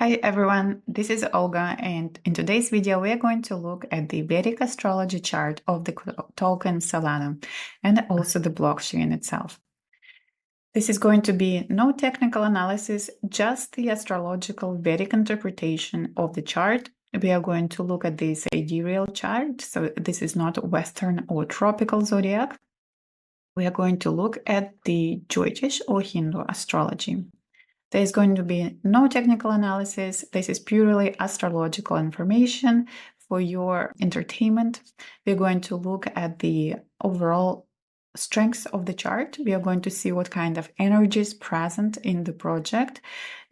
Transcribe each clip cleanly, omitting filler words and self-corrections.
Hi everyone, this is Olga, and in today's video we are going to look at the Vedic astrology chart of the token Solana and also the blockchain itself. This is going to be no technical analysis, just the astrological Vedic interpretation of the chart. We are going to look at the sidereal chart, so this is not Western or tropical zodiac. We are going to look at the Jyotish or Hindu astrology. There is going to be no technical analysis. This is purely astrological information for your entertainment. We're going to look at the overall strengths of the chart. We are going to see what kind of energy is present in the project.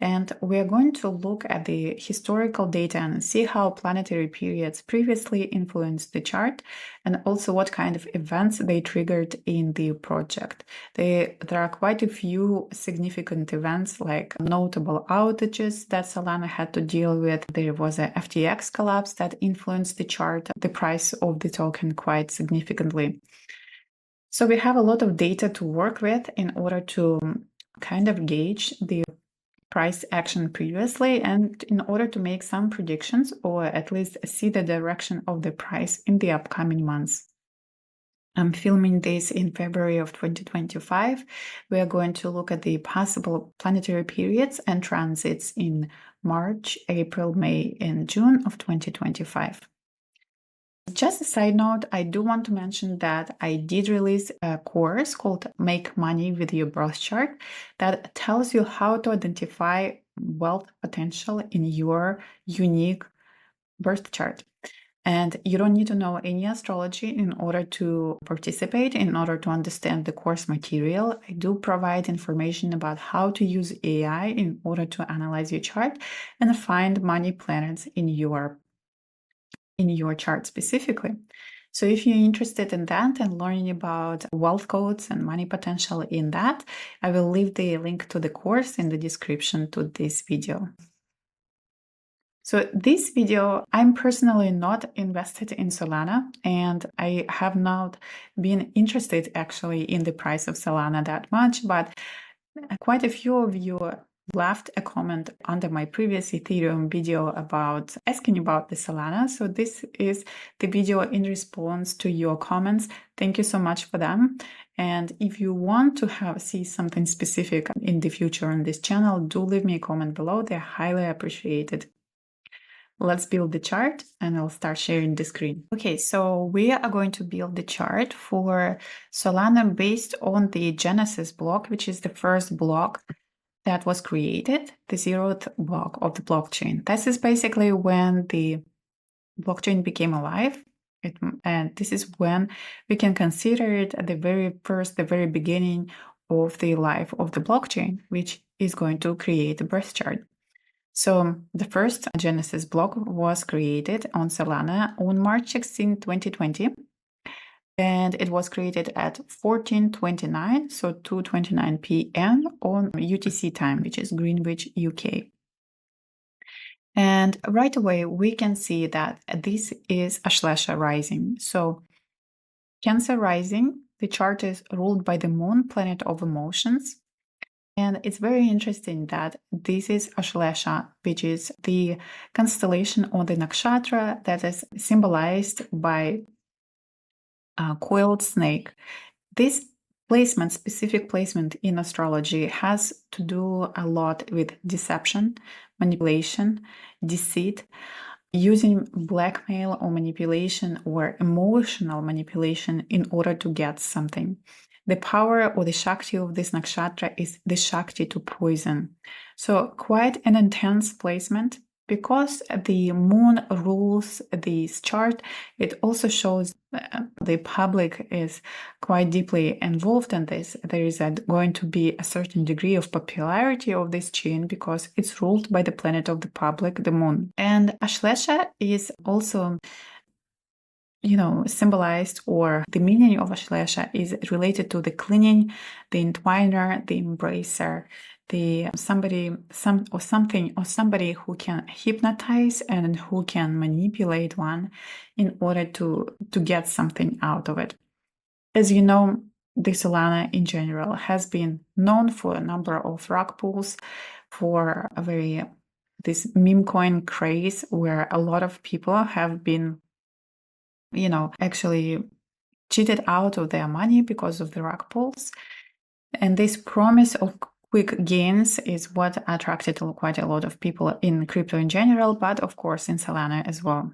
And we are going to look at the historical data and see how planetary periods previously influenced the chart and also what kind of events they triggered in the project. There are quite a few significant events like notable outages that Solana had to deal with. There was a FTX collapse that influenced the chart, the price of the token quite significantly. So we have a lot of data to work with in order to kind of gauge the price action previously and in order to make some predictions or at least see the direction of the price in the upcoming months. I'm filming this in February of 2025. We are going to look at the possible planetary periods and transits in March, April, May, and June of 2025. Just a side note, I do want to mention that I did release a course called Make Money with Your Birth Chart that tells you how to identify wealth potential in your unique birth chart. And you don't need to know any astrology in order to participate, in order to understand the course material. I do provide information about how to use AI in order to analyze your chart and find money planets in your chart specifically. So if you're interested in that and learning about wealth codes and money potential in that, I will leave the link to the course in the description to this video. So this video, I'm personally not invested in Solana, and I have not been interested actually in the price of Solana that much, but quite a few of you left a comment under my previous Ethereum video about asking about the Solana. So this is the video in response to your comments. Thank you so much for them. And if you want to see something specific in the future on this channel, do leave me a comment below. They're highly appreciated. Let's build the chart and I'll start sharing the screen. Okay, so we are going to build the chart for Solana based on the Genesis block, which is the first block that was created, the 0th block of the blockchain. This is basically when the blockchain became alive. And this is when we can consider it at the very beginning of the life of the blockchain, which is going to create a birth chart. So the first Genesis block was created on Solana on March 16, 2020. And it was created at 14:29, so 2:29 p.m. on UTC time, which is Greenwich, UK. And right away, we can see that this is Ashlesha rising. So Cancer rising, the chart is ruled by the moon, planet of emotions. And it's very interesting that this is Ashlesha, which is the constellation or the nakshatra that is symbolized by a coiled snake. This placement, specific placement in astrology, has to do a lot with deception, manipulation, deceit, using blackmail or manipulation or emotional manipulation in order to get something. The power or the Shakti of this nakshatra is the Shakti to poison. So quite an intense placement. Because the moon rules this chart, it also shows the public is quite deeply involved in this. There is going to be a certain degree of popularity of this chain because it's ruled by the planet of the public, the moon. And Ashlesha is also symbolized, or the meaning of Ashlesha is related to the clinging, the entwiner, the embracer, somebody who can hypnotize and who can manipulate one in order to get something out of it. As you know, the Solana in general has been known for a number of rug pulls, for a very this meme coin craze where a lot of people have been, actually cheated out of their money because of the rug pulls. And this promise of quick gains is what attracted quite a lot of people in crypto in general, but of course in Solana as well.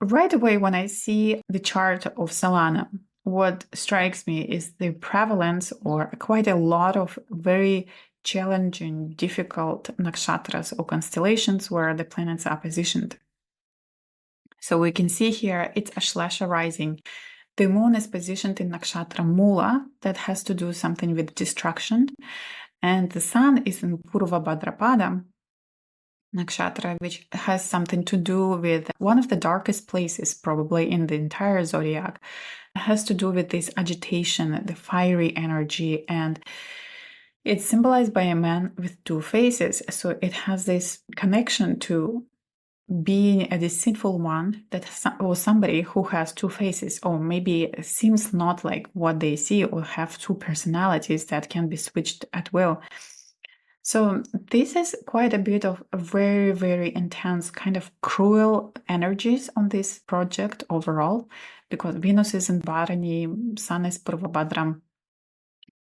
Right away, when I see the chart of Solana, what strikes me is the prevalence or quite a lot of very challenging, difficult nakshatras or constellations where the planets are positioned. So we can see here it's Ashlesha rising. The moon is positioned in nakshatra Mula, that has to do something with destruction. And the sun is in Purva Bhadrapada nakshatra, which has something to do with one of the darkest places probably in the entire zodiac. It has to do with this agitation, the fiery energy, and it's symbolized by a man with two faces. So it has this connection to being a deceitful one, or somebody who has two faces, or maybe seems not like what they see, or have two personalities that can be switched at will. So this is quite a bit of a very, very intense kind of cruel energies on this project overall, because Venus is in Bharani, Sun is Purvabhadram,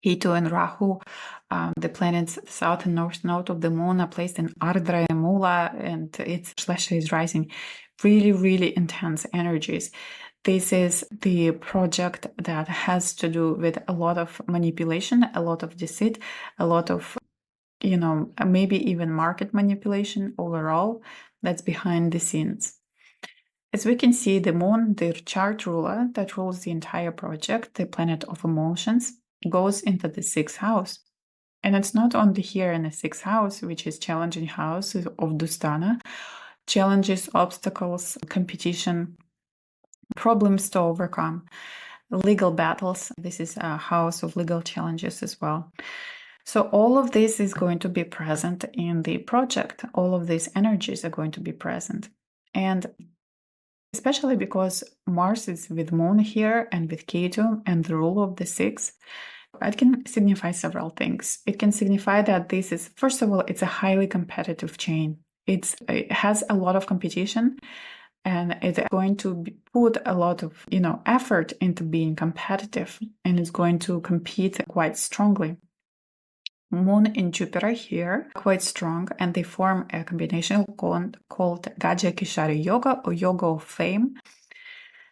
Ketu and Rahu, the planets south and north node of the moon are placed in Ardra and Mula, and its Shlesha is rising. Really, really intense energies. This is the project that has to do with a lot of manipulation, a lot of deceit, a lot of, maybe even market manipulation overall that's behind the scenes. As we can see, the moon, the chart ruler that rules the entire project, the planet of emotions, goes into the sixth house. And it's not only here in the sixth house, which is challenging house of Dustana, challenges, obstacles, competition, problems to overcome, legal battles. This is a house of legal challenges as well. So all of this is going to be present in the project. All of these energies are going to be present. And especially because Mars is with Moon here and with Ketu and the rule of the six, it can signify several things. It can signify that this is, first of all, it's a highly competitive chain. It has a lot of competition, and it's going to put a lot of, effort into being competitive, and it's going to compete quite strongly. Moon and Jupiter here quite strong, and they form a combination called Gaja Kishari Yoga, or Yoga of Fame.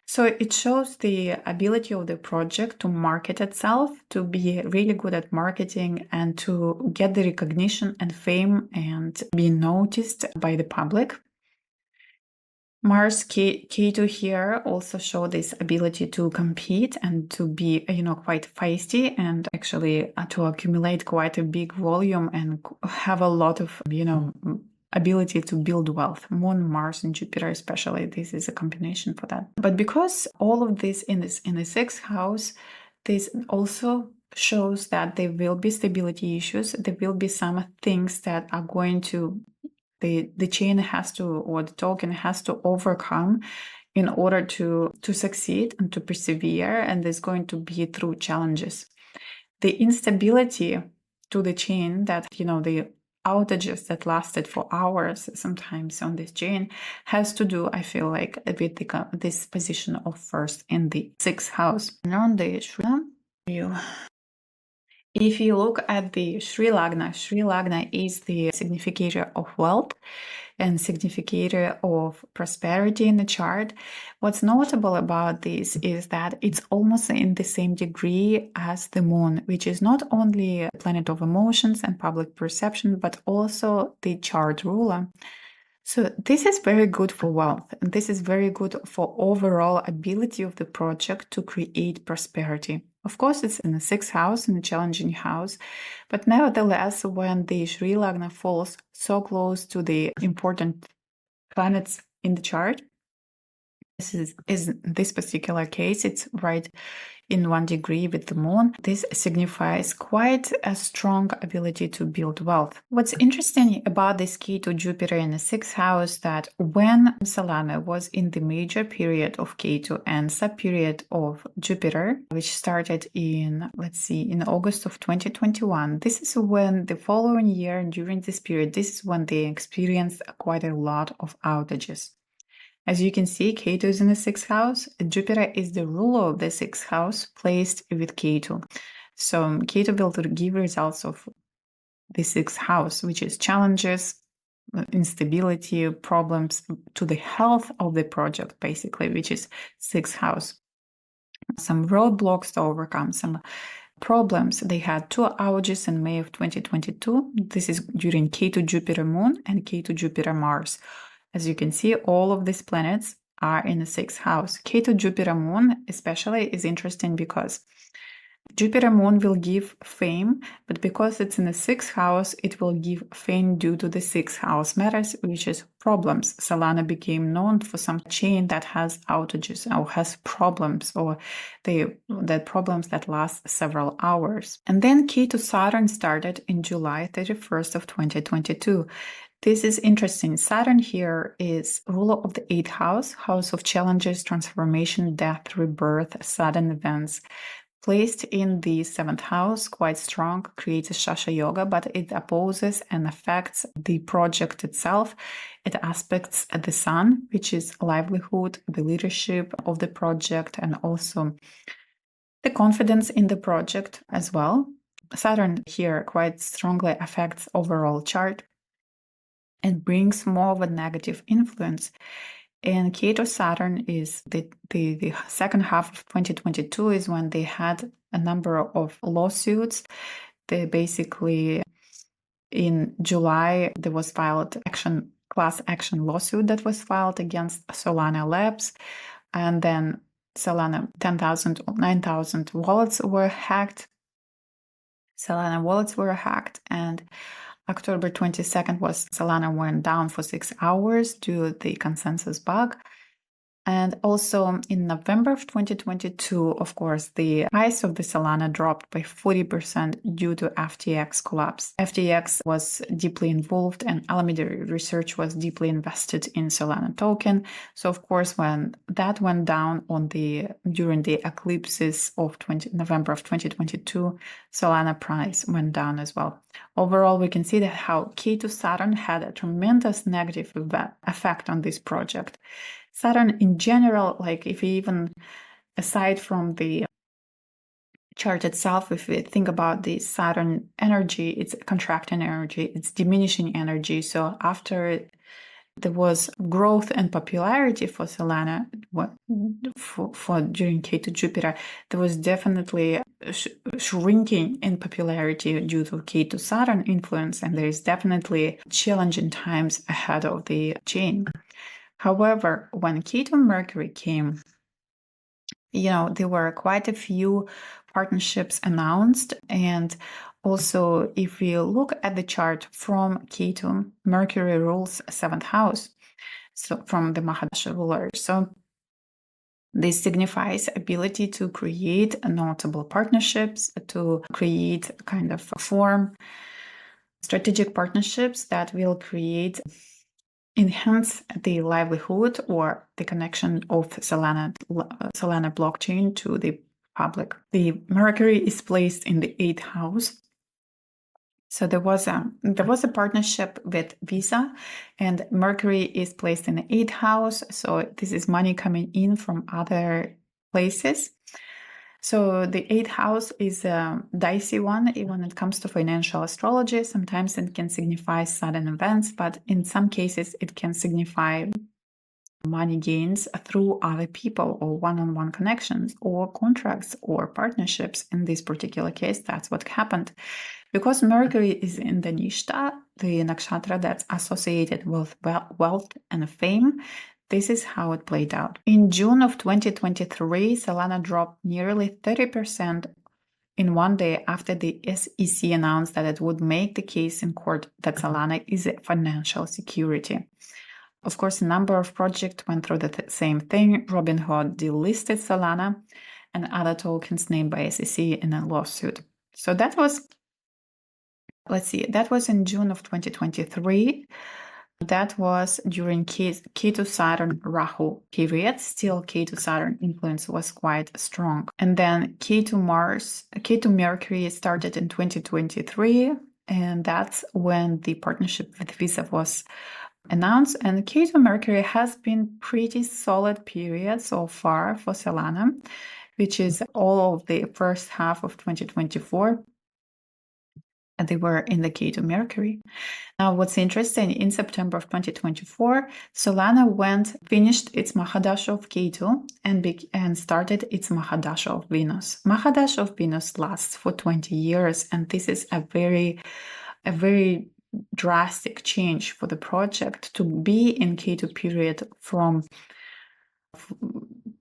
So it shows the ability of the project to market itself, to be really good at marketing, and to get the recognition and fame and be noticed by the public. Mars Ketu here also show this ability to compete and to be, quite feisty, and actually to accumulate quite a big volume and have a lot of, ability to build wealth. Moon, Mars, and Jupiter especially, this is a combination for that. But because all of this in the sixth house, this also shows that there will be stability issues. There will be some things that are going to the chain has to, or the token has to overcome in order to succeed and to persevere, and there's going to be through challenges. The instability to the chain, that the outages that lasted for hours sometimes on this chain, has to do, I feel like, with this position of first in the sixth house. And on the view, if you look at the Sri Lagna is the significator of wealth and significator of prosperity in the chart. What's notable about this is that it's almost in the same degree as the moon, which is not only a planet of emotions and public perception, but also the chart ruler. So this is very good for wealth, and this is very good for overall ability of the project to create prosperity. Of course, it's in the sixth house, in a challenging house, but nevertheless, when the Sri Lagna falls so close to the important planets in the chart, this particular case, it's right in 1 degree with the moon, this signifies quite a strong ability to build wealth. What's interesting about this Ketu Jupiter in the 6th house, that when Solana was in the major period of Ketu and sub-period of Jupiter, which started in, in August of 2021, this is when the following year, during this period, this is when they experienced quite a lot of outages. As you can see, Ketu is in the 6th house. Jupiter is the ruler of the 6th house placed with Ketu. So Ketu will give results of the 6th house, which is challenges, instability, problems to the health of the project, basically, which is 6th house. Some roadblocks to overcome, some problems. They had 2 outages in May of 2022. This is during Ketu Jupiter Moon and Ketu Jupiter Mars. As you can see, all of these planets are in the 6th house. Ketu Jupiter Moon especially is interesting because Jupiter Moon will give fame, but because it's in the 6th house, it will give fame due to the 6th house matters, which is problems. Solana became known for some chain that has outages or has problems, or the problems that last several hours. And then Ketu Saturn started in July 31st of 2022. This is interesting. Saturn here is ruler of the 8th house, house of challenges, transformation, death, rebirth, sudden events. Placed in the 7th house, quite strong, creates a Shasha Yoga, but it opposes and affects the project itself. It aspects the sun, which is livelihood, the leadership of the project, and also the confidence in the project as well. Saturn here quite strongly affects overall chart and brings more of a negative influence. And Ketu Saturn is the second half of 2022 is when they had a number of lawsuits. They basically, in July, there was filed class action lawsuit that was filed against Solana Labs. And then Solana 10,000 or 9,000 wallets were hacked. Solana wallets were hacked, and October 22nd was Solana went down for 6 hours due to the consensus bug. And also in November of 2022, of course, the price of the Solana dropped by 40% due to FTX collapse. FTX was deeply involved and Alameda Research was deeply invested in Solana token. So of course, when that went down during the eclipses of November of 2022, Solana price went down as well. Overall, we can see that how Ketu Saturn had a tremendous negative effect on this project. Saturn in general, like if we even aside from the chart itself, if we think about the Saturn energy, it's contracting energy, it's diminishing energy. So after there was growth and popularity for Solana for during Ketu Jupiter, there was definitely shrinking in popularity due to Ketu Saturn influence, and there is definitely challenging times ahead of the chain. However, when Ketu Mercury came, there were quite a few partnerships announced. And also, if we look at the chart from Ketu, Mercury rules 7th house, so from the Maha ruler. So this signifies ability to create notable partnerships, to create kind of form strategic partnerships that will enhance the livelihood or the connection of Solana blockchain to the public. The Mercury is placed in the 8th house. So there was a partnership with Visa, and Mercury is placed in the 8th house. So this is money coming in from other places. So the 8th house is a dicey one when it comes to financial astrology. Sometimes it can signify sudden events, but in some cases it can signify money gains through other people or one-on-one connections or contracts or partnerships. In this particular case, that's what happened. Because Mercury is in the Nishta, the nakshatra that's associated with wealth and fame, this is how it played out. In June of 2023, Solana dropped nearly 30% in one day after the SEC announced that it would make the case in court that Solana is a financial security. Of course, a number of projects went through the same thing. Robinhood delisted Solana, and other tokens named by SEC in a lawsuit. So that was, let's see, that was in June of 2023. That was during Ketu Saturn Rahu period. Still, Ketu Saturn influence was quite strong. And then Ketu Mercury started in 2023. And that's when the partnership with Visa was announced. And Ketu Mercury has been pretty solid period so far for Solana, which is all of the first half of 2024. And they were in the Ketu Mercury. Now, what's interesting, in September of 2024, Solana finished its Mahadasha of Ketu and started its Mahadasha of Venus. Mahadasha of Venus lasts for 20 years, and this is a very drastic change for the project to be in Ketu period from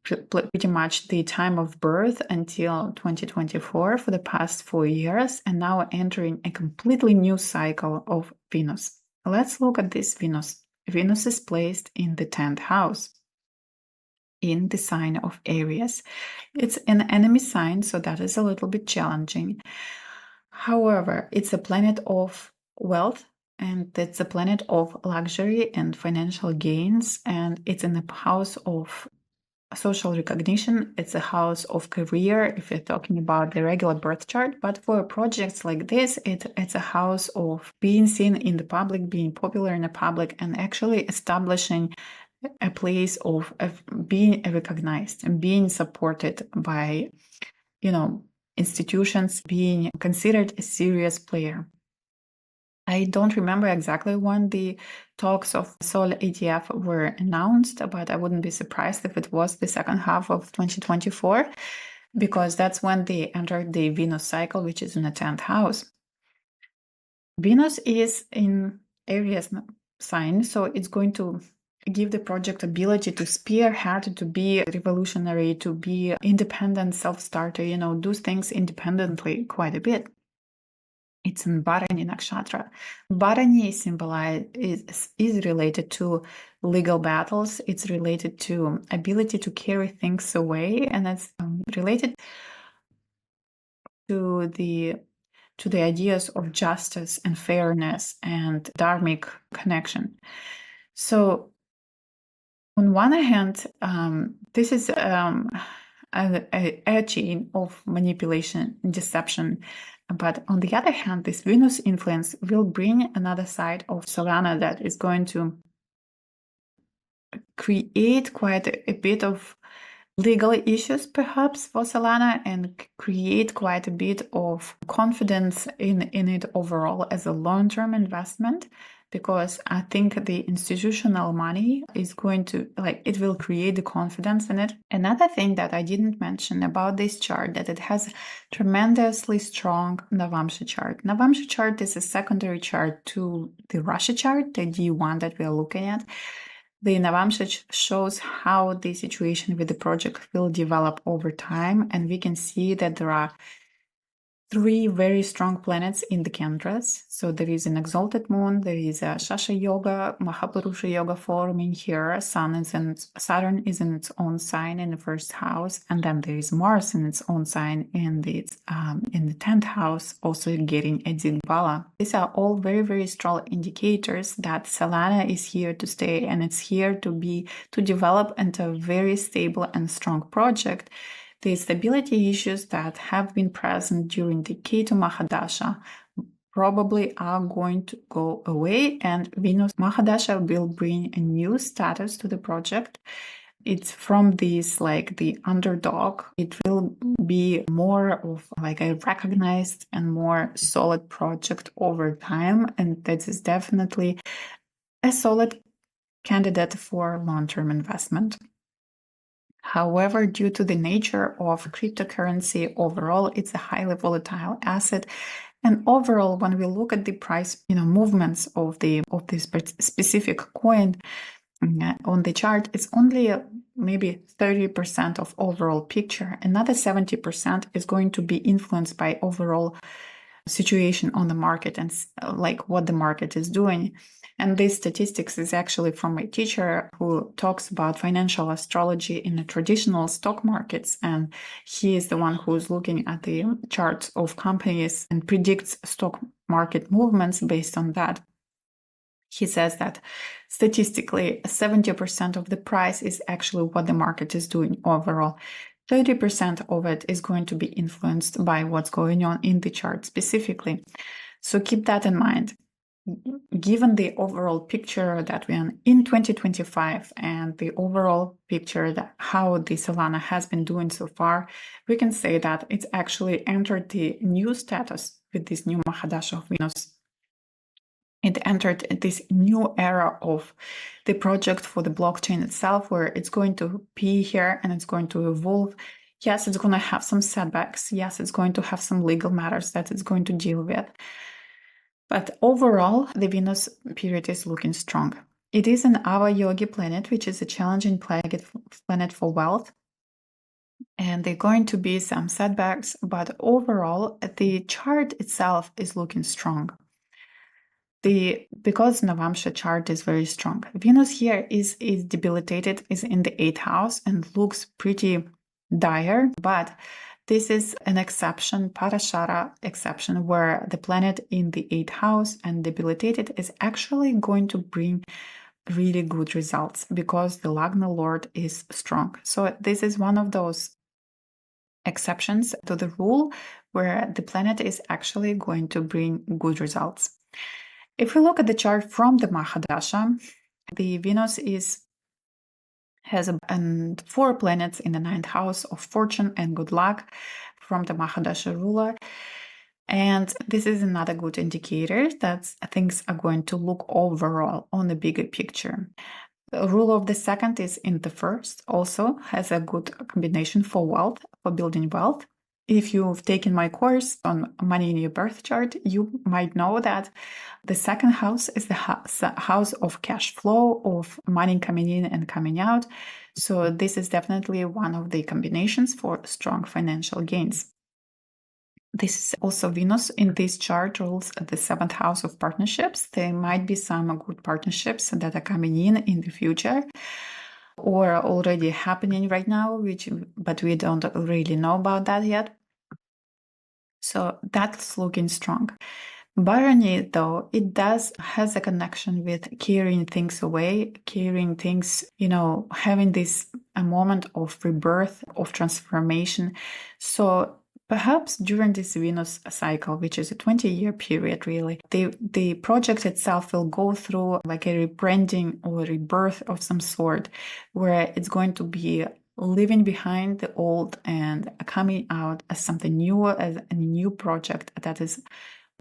pretty much the time of birth until 2024 for the past 4 years, and now entering a completely new cycle of Venus. Let's look at this Venus. Venus is placed in the 10th house, in the sign of Aries. It's an enemy sign, so that is a little bit challenging. However, it's a planet of wealth, and it's a planet of luxury and financial gains, and it's in the house of social recognition. It's a house of career if you're talking about the regular birth chart, but for projects like this, it's a house of being seen in the public, being popular in the public, and actually establishing a place of being recognized and being supported by, institutions, being considered a serious player. I don't remember exactly when the talks of Sol ETF were announced, but I wouldn't be surprised if it was the second half of 2024, because that's when they entered the Venus cycle, which is in the 10th house. Venus is in Aries sign, so it's going to give the project ability to spearhead, to be revolutionary, to be independent self-starter, do things independently quite a bit. It's in Bharani nakshatra. Bharani is related to legal battles. It's related to ability to carry things away, and it's related to the ideas of justice and fairness and dharmic connection. So, on one hand, this is a chain of manipulation and deception. But on the other hand, this Venus influence will bring another side of Solana that is going to create quite a bit of legal issues, perhaps, for Solana, and create quite a bit of confidence in it overall as a long-term investment, because I think the institutional money is going to, it will create the confidence in it. Another thing that I didn't mention about this chart, that it has tremendously strong Navamsha chart. Navamsha chart is a secondary chart to the Rashi chart, the D1 that we are looking at. The Navamsha shows how the situation with the project will develop over time, and we can see that there are 3 very strong planets in the Kendras. So there is an exalted moon, there is a Shasha Yoga, Mahapurusha Yoga forming here. Saturn is in its own sign in the first house, and then there is Mars in its own sign in the 10th house, also getting a Digbala. These are all very, very strong indicators that Solana is here to stay, and it's here to develop into a very stable and strong project. The stability issues that have been present during the Ketu Mahadasha probably are going to go away, and Venus Mahadasha will bring a new status to the project. It's from this, the underdog. It will be more of a recognized and more solid project over time, and that is definitely a solid candidate for long-term investment. However, due to the nature of cryptocurrency overall, it's a highly volatile asset. And overall, when we look at the price, movements of this specific coin on the chart, it's only maybe 30% of overall picture. Another 70% is going to be influenced by overall situation on the market and like what the market is doing. And this statistics is actually from a teacher who talks about financial astrology in the traditional stock markets. And he is the one who's looking at the charts of companies and predicts stock market movements based on that. He says that statistically, 70% of the price is actually what the market is doing overall. 30% of it is going to be influenced by what's going on in the chart specifically. So keep that in mind. Given the overall picture that we are in 2025 and the overall picture that how the Solana has been doing so far, we can say that it's actually entered the new status with this new Maha Dasha of Venus. It entered this new era of the project for the blockchain itself, where it's going to be here and it's going to evolve. Yes, it's going to have some setbacks. Yes, it's going to have some legal matters that it's going to deal with. But overall, the Venus period is looking strong. It is an Ava Yogi planet, which is a challenging planet for wealth. And there are going to be some setbacks, but overall, the chart itself is looking strong. Because Navamsha chart is very strong, Venus here is debilitated, is in the 8th house and looks pretty dire, but this is an exception, Parashara exception, where the planet in the 8th house and debilitated is actually going to bring really good results because the Lagna Lord is strong. So this is one of those exceptions to the rule where the planet is actually going to bring good results. If we look at the chart from the Maha Dasha, the Venus has 4 planets in the 9th house of fortune and good luck from the Maha Dasha ruler. And this is another good indicator that things are going to look overall on the bigger picture. The rule of the 2nd is in the 1st, also has a good combination for wealth, for building wealth. If you've taken my course on money in your birth chart, you might know that the 2nd house is the house of cash flow, of money coming in and coming out. So this is definitely one of the combinations for strong financial gains. This is also Venus in this chart rules the 7th house of partnerships. There might be some good partnerships that are coming in the future or already happening right now, but we don't really know about that yet. So that's looking strong. Barony, though, it has a connection with carrying things away, carrying things, having this a moment of rebirth, of transformation. So perhaps during this Venus cycle, which is a 20-year period, really, the project itself will go through like a rebranding or rebirth of some sort, where it's going to be leaving behind the old and coming out as something new, as a new project that is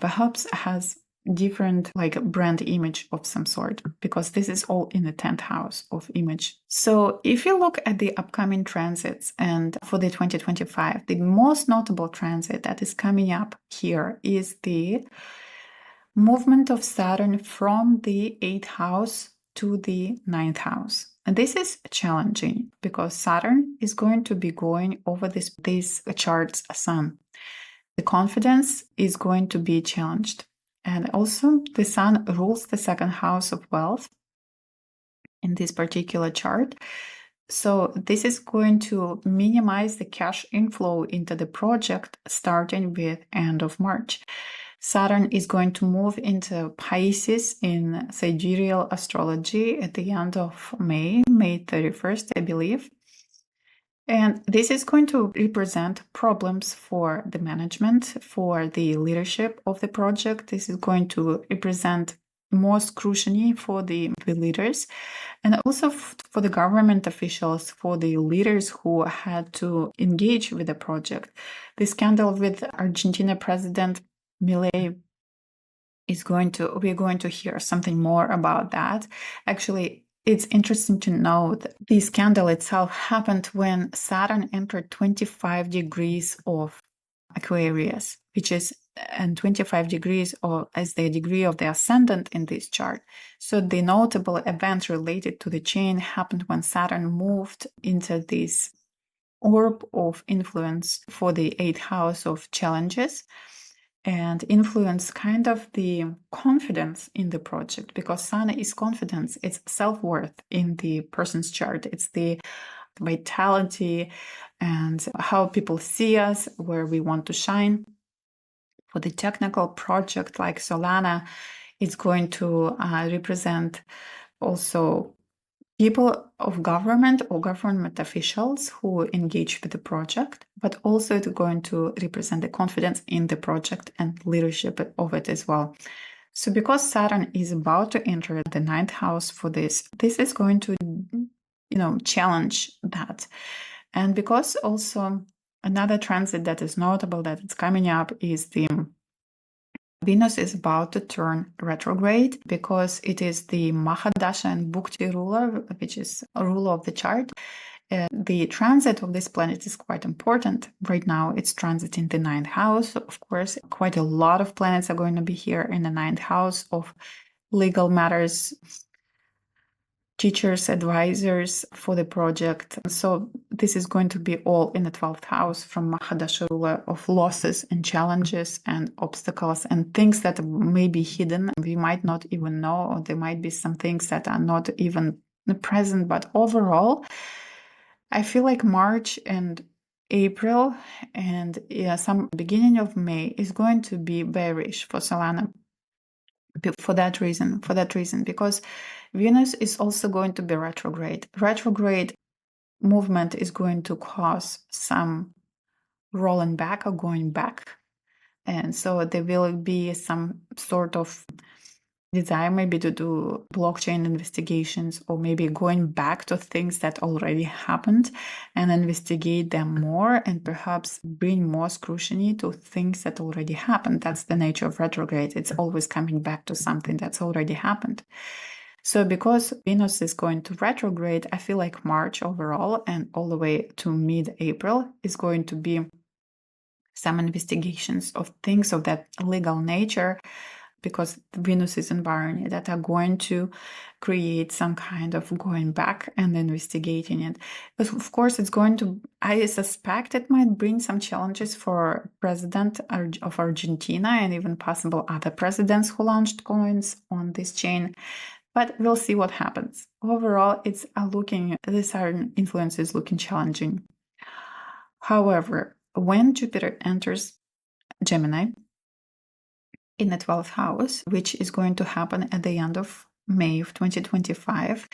perhaps has different like brand image of some sort, because this is all in the 10th house of image. So if you look at the upcoming transits and for the 2025, the most notable transit that is coming up here is the movement of Saturn from the 8th house to the 9th house. And this is challenging because Saturn is going to be going over this chart's sun. The confidence is going to be challenged. And also the sun rules the 2nd house of wealth in this particular chart. So this is going to minimize the cash inflow into the project starting with end of March. Saturn is going to move into Pisces in sidereal astrology at the end of May 31st, I believe. And this is going to represent problems for the management, for the leadership of the project. This is going to represent more scrutiny for the leaders, and also for the government officials, for the leaders who had to engage with the project. The scandal with Argentina President Milei we're going to hear something more about that. Actually, it's interesting to note that the scandal itself happened when Saturn entered 25 degrees of Aquarius, which is and 25 degrees as the degree of the ascendant in this chart. So the notable event related to the chain happened when Saturn moved into this orb of influence for the 8th house of challenges. and influence kind of the confidence in the project, because Sun is confidence, it's self-worth in the person's chart, it's the vitality and how people see us, where we want to shine. For the technical project like Solana, it's going to represent also people of government or government officials who engage with the project, but also it's going to represent the confidence in the project and leadership of it as well. So because Saturn is about to enter the ninth house for this is going to, challenge that. And because also another transit that is notable that it's coming up is the Venus is about to turn retrograde, because it is the Maha, Dasha, and Bhukti ruler, which is a ruler of the chart. The transit of this planet is quite important. Right now, it's transiting the ninth house. Of course, quite a lot of planets are going to be here in the ninth house of legal matters, teachers, advisors for the project. So this is going to be all in the 12th house from Mahadasha ruler of losses and challenges and obstacles and things that may be hidden. We might not even know, or there might be some things that are not even present. But overall, I feel like March and April and some beginning of May is going to be bearish for Solana. For that reason, because Venus is also going to be retrograde. Retrograde movement is going to cause some rolling back or going back. And so there will be some sort of desire maybe to do blockchain investigations, or maybe going back to things that already happened and investigate them more, and perhaps bring more scrutiny to things that already happened. That's the nature of retrograde. It's always coming back to something that's already happened. So because Venus is going to retrograde, I feel like March overall and all the way to mid-April is going to be some investigations of things of that legal nature, because Venus is in Barony, that are going to create some kind of going back and investigating it. But of course, it's going to, I suspect it might bring some challenges for President of Argentina and even possible other presidents who launched coins on this chain. But we'll see what happens. Overall, it's the Saturn influence is looking challenging. However, when Jupiter enters Gemini in the 12th house, which is going to happen at the end of May of 2025,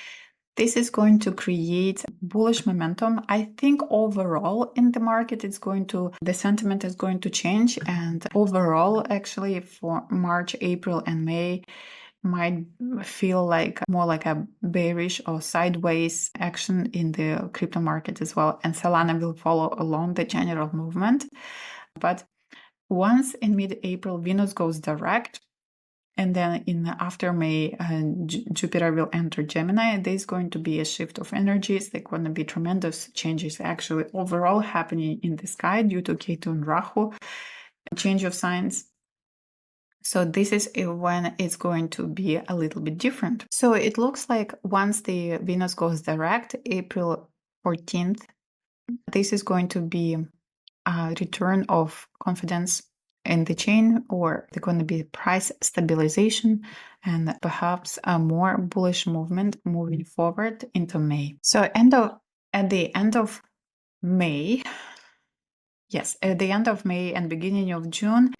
this is going to create bullish momentum. I think overall in the market, the sentiment is going to change. And overall, actually, for March, April, and May, might feel like more like a bearish or sideways action in the crypto market as well. And Solana will follow along the general movement. But once in mid-April, Venus goes direct, and then after May, Jupiter will enter Gemini. There's going to be a shift of energies. There are going to be tremendous changes actually overall happening in the sky due to Ketu and Rahu, change of signs. So this is when it's going to be a little bit different. So it looks like once the Venus goes direct, April 14th, this is going to be a return of confidence in the chain, or there's going to be price stabilization and perhaps a more bullish movement moving forward into May. So at the end of May, at the end of May and beginning of June,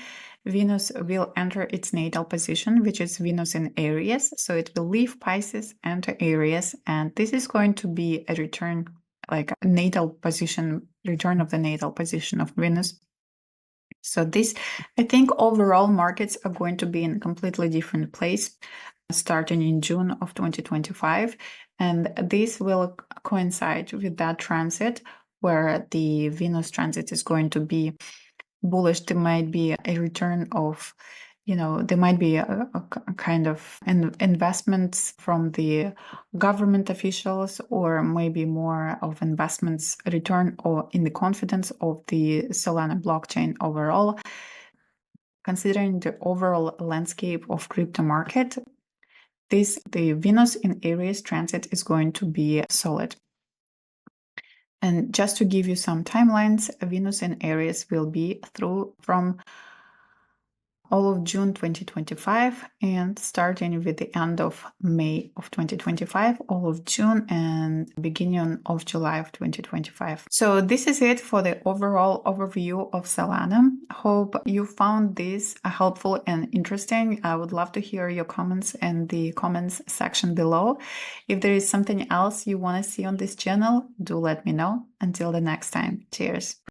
Venus will enter its natal position, which is Venus in Aries. So it will leave Pisces, enter Aries, and this is going to be a return, like a natal position, return of the natal position of Venus. So I think overall markets are going to be in a completely different place starting in June of 2025. And this will coincide with that transit where the Venus transit is going to be bullish. There might be a return of, there might be a kind of investments from the government officials, or maybe more of investments return or in the confidence of the Solana blockchain overall. Considering the overall landscape of crypto market, the Venus in Aries transit is going to be solid. And just to give you some timelines, Venus in Aries will be from all of June 2025, and starting with the end of May of 2025, all of June, and beginning of July of 2025. So this is it for the overall overview of Solana. Hope you found this helpful and interesting. I would love to hear your comments in the comments section below. If there is something else you want to see on this channel, do let me know. Until the next time, cheers.